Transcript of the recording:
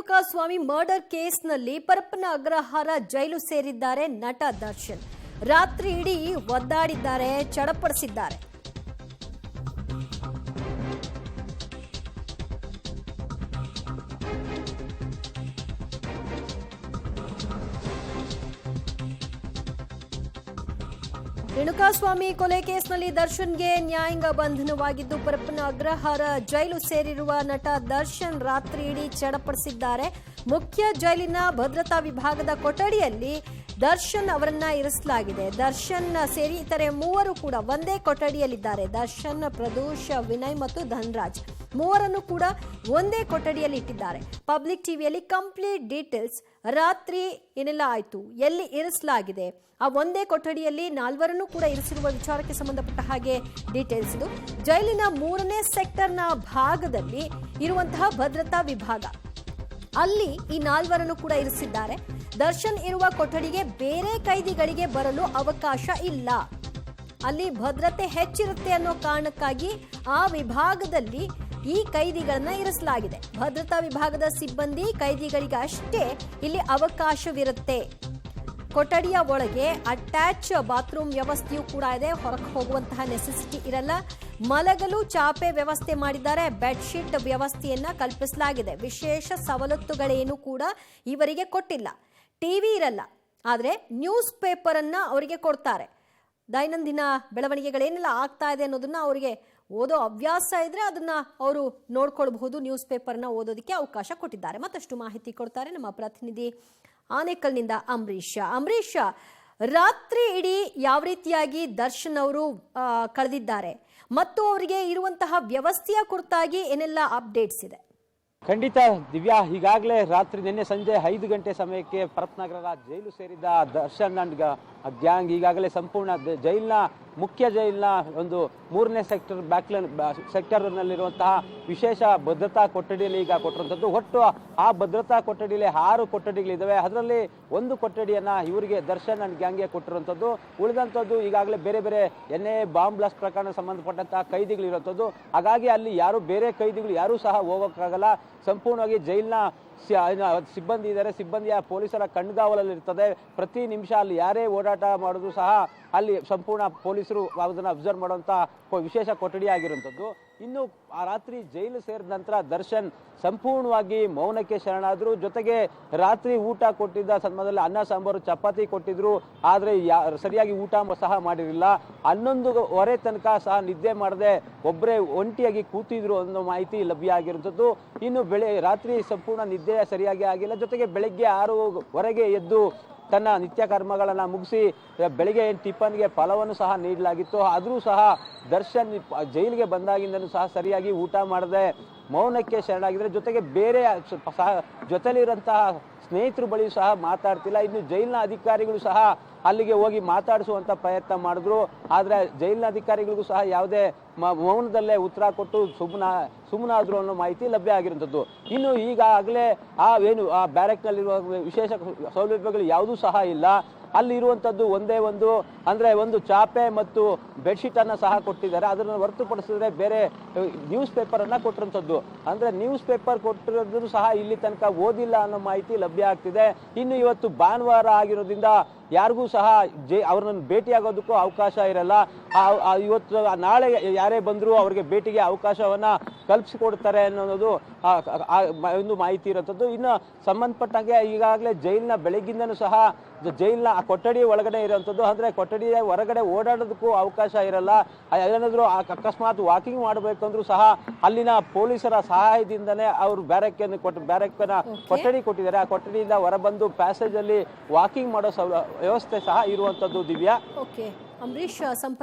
Renukaswamy murder ಕೇಸ್ನಲ್ಲಿ ಪರಪ್ಪನ ಅಗ್ರಹಾರ ಜೈಲು ಸೇರಿದ್ದಾರೆ ನಟ ದರ್ಶನ್. ರಾತ್ರಿ ಇಡೀ ಒದ್ದಾಡಿದ್ದಾರೆ, ಚಡಪಡಿಸಿದ್ದಾರೆ. ರೇಣುಕಾಸ್ವಾಮಿ ಕೊಲೆ ಕೇಸ್ನಲ್ಲಿ ದರ್ಶನ್ಗೆ ನ್ಯಾಯಾಂಗ ಬಂಧನವಾಗಿದ್ದು ಪರಪ್ಪನ ಅಗ್ರಹಾರ ಜೈಲು ಸೇರಿರುವ ನಟ ದರ್ಶನ್ ರಾತ್ರಿ ಇಡೀ ಚಡಪಡಿಸಿದ್ದಾರೆ. ಮುಖ್ಯ ಜೈಲಿನ ಭದ್ರತಾ ವಿಭಾಗದ ಕೊಠಡಿಯಲ್ಲಿ ದರ್ಶನ್ ಅವರನ್ನ ಇರಿಸಲಾಗಿದೆ. ದರ್ಶನ್ ಸೇರಿ ಇತರೆ ಮೂವರು ಕೂಡ ಒಂದೇ ಕೊಠಡಿಯಲ್ಲಿದ್ದಾರೆ. ದರ್ಶನ್, ಪ್ರದೋಷ್, ವಿನಯ್ ಮತ್ತು ಧನ್ರಾಜ್ ಮೂವರನ್ನು ಕೂಡ ಒಂದೇ ಕೊಠಡಿಯಲ್ಲಿ ಇಟ್ಟಿದ್ದಾರೆ. ಪಬ್ಲಿಕ್ ಟಿವಿಯಲ್ಲಿ ಕಂಪ್ಲೀಟ್ ಡೀಟೇಲ್ಸ್, ರಾತ್ರಿ ಏನೆಲ್ಲ ಆಯ್ತು, ಎಲ್ಲಿ ಇರಿಸಲಾಗಿದೆ, ಆ ಒಂದೇ ಕೊಠಡಿಯಲ್ಲಿ ನಾಲ್ವರನ್ನು ಕೂಡ ಇರಿಸಿರುವ ವಿಚಾರಕ್ಕೆ ಸಂಬಂಧಪಟ್ಟ ಹಾಗೆ ಡೀಟೇಲ್ಸ್ ಇದು. ಜೈಲಿನ 3ನೇ ಸೆಕ್ಟರ್ನ ಭಾಗದಲ್ಲಿ ಇರುವಂತಹ ಭದ್ರತಾ ವಿಭಾಗ, ಅಲ್ಲಿ ಈ ನಾಲ್ವರನ್ನು ಕೂಡ ಇರಿಸಿದ್ದಾರೆ. ದರ್ಶನ್ ಇರುವ ಕೊಠಡಿಗೆ ಬೇರೆ ಕೈದಿಗಳಿಗೆ ಬರಲು ಅವಕಾಶ ಇಲ್ಲ. ಅಲ್ಲಿ ಭದ್ರತೆ ಹೆಚ್ಚಿರುತ್ತೆ ಅನ್ನೋ ಕಾರಣಕ್ಕಾಗಿ ಆ ವಿಭಾಗದಲ್ಲಿ ಈ ಕೈದಿಗಳನ್ನ ಇರಿಸಲಾಗಿದೆ. ಭದ್ರತಾ ವಿಭಾಗದ ಸಿಬ್ಬಂದಿ ಕೈದಿಗಳಿಗೆ ಅಷ್ಟೇ ಇಲ್ಲಿ ಅವಕಾಶವಿರುತ್ತೆ. ಕೊಠಡಿಯ ಒಳಗೆ ಅಟ್ಯಾಚ್ ಬಾತ್ರೂಮ್ ವ್ಯವಸ್ಥೆಯೂ ಕೂಡ ಇದೆ. ಹೊರಗೆ ಹೋಗುವಂತಹ ನೆಸೆಸಿಟಿ ಇರಲ್ಲ. ಮಲಗಲು ಚಾಪೆ ವ್ಯವಸ್ಥೆ ಮಾಡಿದ್ದಾರೆ. ಬೆಡ್ಶೀಟ್ ವ್ಯವಸ್ಥೆಯನ್ನ ಕಲ್ಪಿಸಲಾಗಿದೆ. ವಿಶೇಷ ಸವಲತ್ತುಗಳೇನು ಕೂಡ ಇವರಿಗೆ ಕೊಟ್ಟಿಲ್ಲ. ಟಿವಿ ಇರಲ್ಲ, ಆದರೆ ನ್ಯೂಸ್ ಪೇಪರ್ ಅನ್ನ ಅವರಿಗೆ ಕೊಡ್ತಾರೆ. ದೈನಂದಿನ ಬೆಳವಣಿಗೆಗಳೇನೆಲ್ಲ ಆಗ್ತಾ ಇದೆ ಅನ್ನೋದನ್ನ ಅವರಿಗೆ ಓದೋ ಹವ್ಯಾಸ ಇದ್ರೆ ಅದನ್ನ ಅವರು ನೋಡ್ಕೊಳ್ಬಹುದು. ನ್ಯೂಸ್ ಪೇಪರ್ನ ಓದೋದಕ್ಕೆ ಅವಕಾಶ ಕೊಟ್ಟಿದ್ದಾರೆ. ಮತ್ತಷ್ಟು ಮಾಹಿತಿ ಕೊಡ್ತಾರೆ ನಮ್ಮ ಪ್ರತಿನಿಧಿ ಆನೇಕಲ್ನಿಂದ ಅಂಬರೀಷ್, ರಾತ್ರಿ ಇಡೀ ಯಾವ ರೀತಿಯಾಗಿ ದರ್ಶನ್ ಅವರು ಕಳೆದಿದ್ದಾರೆ ಮತ್ತು ಅವರಿಗೆ ಇರುವಂತಹ ವ್ಯವಸ್ಥೆಯ ಕುರಿತಾಗಿ ಏನೆಲ್ಲ ಅಪ್ಡೇಟ್ಸ್ ಇದೆ? ಖಂಡಿತ ದಿವ್ಯಾ, ಈಗಾಗಲೇ ರಾತ್ರಿ ನಿನ್ನೆ ಸಂಜೆ 5 ಗಂಟೆ ಸಮಯಕ್ಕೆ ಪರಪ್ಪನಗರ ಜೈಲು ಸೇರಿದ ದರ್ಶನ್ ಅಂಡ್ ಗ್ಯಾಂಗ್ ಈಗಾಗಲೇ ಸಂಪೂರ್ಣ ಜೈಲಿನ ಮುಖ್ಯ ಜೈಲಿನ ಒಂದು 3ನೇ ಸೆಕ್ಟರ್ನಲ್ಲಿರುವಂತಹ ವಿಶೇಷ ಭದ್ರತಾ ಕೊಠಡಿಯಲ್ಲಿ ಈಗ ಕೊಟ್ಟಿರುವಂಥದ್ದು. ಒಟ್ಟು ಆ ಭದ್ರತಾ ಕೊಠಡಿಯಲ್ಲಿ 6 ಕೊಠಡಿಗಳಿದ್ದಾವೆ. ಅದರಲ್ಲಿ ಒಂದು ಕೊಠಡಿಯನ್ನ ಇವರಿಗೆ ದರ್ಶನ್ ಅಂಡ್ ಗ್ಯಾಂಗ್ಗೆ ಕೊಟ್ಟಿರುವಂಥದ್ದು. ಉಳಿದಂಥದ್ದು ಈಗಾಗಲೇ ಬೇರೆ ಬೇರೆ NIA ಬಾಂಬ್ ಬ್ಲಾಸ್ಟ್ ಪ್ರಕರಣ ಸಂಬಂಧಪಟ್ಟಂತಹ ಕೈದಿಗಳು ಇರುವಂಥದ್ದು. ಹಾಗಾಗಿ ಅಲ್ಲಿ ಯಾರು ಬೇರೆ ಕೈದಿಗಳು ಯಾರೂ ಸಹ ಹೋಗೋಕ್ಕಾಗಲ್ಲ. ಸಂಪೂರ್ಣವಾಗಿ ಜೈಲಿನ ಸಿಬ್ಬಂದಿ ಇದ್ದಾರೆ. ಸಿಬ್ಬಂದಿಯ ಪೊಲೀಸರ ಕಣ್ಗಾವಲಲ್ಲಿ ಇರ್ತದೆ. ಪ್ರತಿ ನಿಮಿಷ ಅಲ್ಲಿ ಯಾರೇ ಓಡಾಟ ಮಾಡೋದು ಸಹ ಅಲ್ಲಿ ಸಂಪೂರ್ಣ ಪೊಲೀಸರು ಅದನ್ನು ಅಬ್ಸರ್ವ್ ಮಾಡುವಂಥ ವಿಶೇಷ ಕೊಠಡಿ ಆಗಿರುವಂಥದ್ದು. ಇನ್ನು ಆ ರಾತ್ರಿ ಜೈಲು ಸೇರಿದ ನಂತರ ದರ್ಶನ್ ಸಂಪೂರ್ಣವಾಗಿ ಮೌನಕ್ಕೆ ಶರಣಾದ್ರು. ಜೊತೆಗೆ ರಾತ್ರಿ ಊಟ ಕೊಟ್ಟಿದ್ದ ಸಂದರ್ಭದಲ್ಲಿ ಅನ್ನ ಸಾಂಬಾರು ಚಪಾತಿ ಕೊಟ್ಟಿದ್ರು, ಆದರೆ ಸರಿಯಾಗಿ ಊಟ ಸಹ ಮಾಡಿರಲಿಲ್ಲ. 11:15 ತನಕ ಸಹ ನಿದ್ದೆ ಮಾಡದೆ ಒಬ್ಬರೇ ಒಂಟಿಯಾಗಿ ಕೂತಿದ್ರು ಅನ್ನೋ ಮಾಹಿತಿ ಲಭ್ಯ ಆಗಿರುವಂಥದ್ದು. ಇನ್ನು ರಾತ್ರಿ ಸಂಪೂರ್ಣ ನಿದ್ದೆ ಸರಿಯಾಗಿ ಆಗಿಲ್ಲ. ಜೊತೆಗೆ ಬೆಳಗ್ಗೆ 6:15 ಎದ್ದು ತನ್ನ ನಿತ್ಯ ಕರ್ಮಗಳನ್ನು ಮುಗಿಸಿ ಬೆಳಿಗ್ಗೆ ಟಿಫನ್ಗೆ ಫಲವನ್ನು ಸಹ ನೀಡಲಾಗಿತ್ತು. ಆದರೂ ಸಹ ದರ್ಶನ್ ಜೈಲಿಗೆ ಬಂದಾಗಿಂದನೂ ಸಹ ಸರಿಯಾಗಿ ಊಟ ಮಾಡದೆ ಮೌನಕ್ಕೆ ಶರಣಾಗಿದ್ದಾರೆ. ಜೊತೆಗೆ ಬೇರೆ ಜೊತೆಲಿರುವಂತಹ ಸ್ನೇಹಿತರು ಬಳಿ ಸಹ ಮಾತಾಡ್ತಿಲ್ಲ. ಇನ್ನು ಜೈಲಿನ ಅಧಿಕಾರಿಗಳು ಸಹ ಅಲ್ಲಿಗೆ ಹೋಗಿ ಮಾತಾಡಿಸುವಂಥ ಪ್ರಯತ್ನ ಮಾಡಿದ್ರು, ಆದರೆ ಜೈಲಿನ ಅಧಿಕಾರಿಗಳಿಗೂ ಸಹ ಯಾವುದೇ ಮೌನದಲ್ಲೇ ಉತ್ತರ ಕೊಟ್ಟು ಸುಮ್ಮನಾದ್ರು ಅನ್ನೋ ಮಾಹಿತಿ ಲಭ್ಯ ಆಗಿರುವಂಥದ್ದು. ಇನ್ನು ಈಗಾಗಲೇ ಆ ಬ್ಯಾರೆಕ್ನಲ್ಲಿರುವ ವಿಶೇಷ ಸೌಲಭ್ಯಗಳು ಯಾವುದೂ ಸಹ ಇಲ್ಲ. ಅಲ್ಲಿರುವಂಥದ್ದು ಒಂದೇ ಒಂದು ಚಾಪೆ ಮತ್ತು ಬೆಡ್ಶೀಟನ್ನು ಸಹ ಕೊಟ್ಟಿದ್ದಾರೆ. ಅದನ್ನು ಹೊರತುಪಡಿಸಿದ್ರೆ ಬೇರೆ ನ್ಯೂಸ್ ಪೇಪರನ್ನು ಕೊಟ್ಟಿರುವಂಥದ್ದು. ಅಂದರೆ ನ್ಯೂಸ್ ಪೇಪರ್ ಕೊಟ್ಟಿರೋದು ಸಹ ಇಲ್ಲಿ ತನಕ ಓದಿಲ್ಲ ಅನ್ನೋ ಮಾಹಿತಿ ಲಭ್ಯ ಆಗ್ತಿದೆ. ಇನ್ನು ಇವತ್ತು ಭಾನುವಾರ ಆಗಿರೋದ್ರಿಂದ ಯಾರಿಗೂ ಸಹ ಅವ್ರನ್ನ ಭೇಟಿಯಾಗೋದಕ್ಕೂ ಅವಕಾಶ ಇರಲ್ಲ. ಇವತ್ತು ನಾಳೆ ಯಾರೇ ಬಂದರೂ ಅವ್ರಿಗೆ ಭೇಟಿಗೆ ಅವಕಾಶವನ್ನು ಕಲ್ಪಿಸಿಕೊಡ್ತಾರೆ ಅನ್ನೋದು ಒಂದು ಮಾಹಿತಿ ಇರುವಂಥದ್ದು. ಇನ್ನು ಸಂಬಂಧಪಟ್ಟಂಗೆ ಈಗಾಗಲೇ ಜೈಲಿನ ಬೆಳಗ್ಗಿಂದನೂ ಸಹ ಜೈಲಿನ ಆ ಕೊಠಡಿ ಒಳಗಡೆ ಇರುವಂಥದ್ದು. ಅಂದರೆ ಕೊಠಡಿಯ ಹೊರಗಡೆ ಓಡಾಡೋದಕ್ಕೂ ಅವಕಾಶ ಇರಲ್ಲ. ಏನಾದರೂ ಅಕಸ್ಮಾತ್ ವಾಕಿಂಗ್ ಮಾಡಬೇಕಂದ್ರೂ ಸಹ ಅಲ್ಲಿನ ಪೊಲೀಸರ ಸಹಾಯದಿಂದನೇ ಅವರು ಬ್ಯಾರಕ್ನ ಕೊಠಡಿ ಕೊಟ್ಟಿದ್ದಾರೆ. ಆ ಕೊಠಡಿಯಿಂದ ಹೊರಬಂದು ಪ್ಯಾಸೇಜ್ ಅಲ್ಲಿ ವಾಕಿಂಗ್ ಮಾಡೋ ವ್ಯವಸ್ಥೆ ಸಹ ಇರುವಂಥದ್ದು. ದಿವ್ಯಾ, ಅಂಬರೀಷ್ ಸಂಪರ್ಕ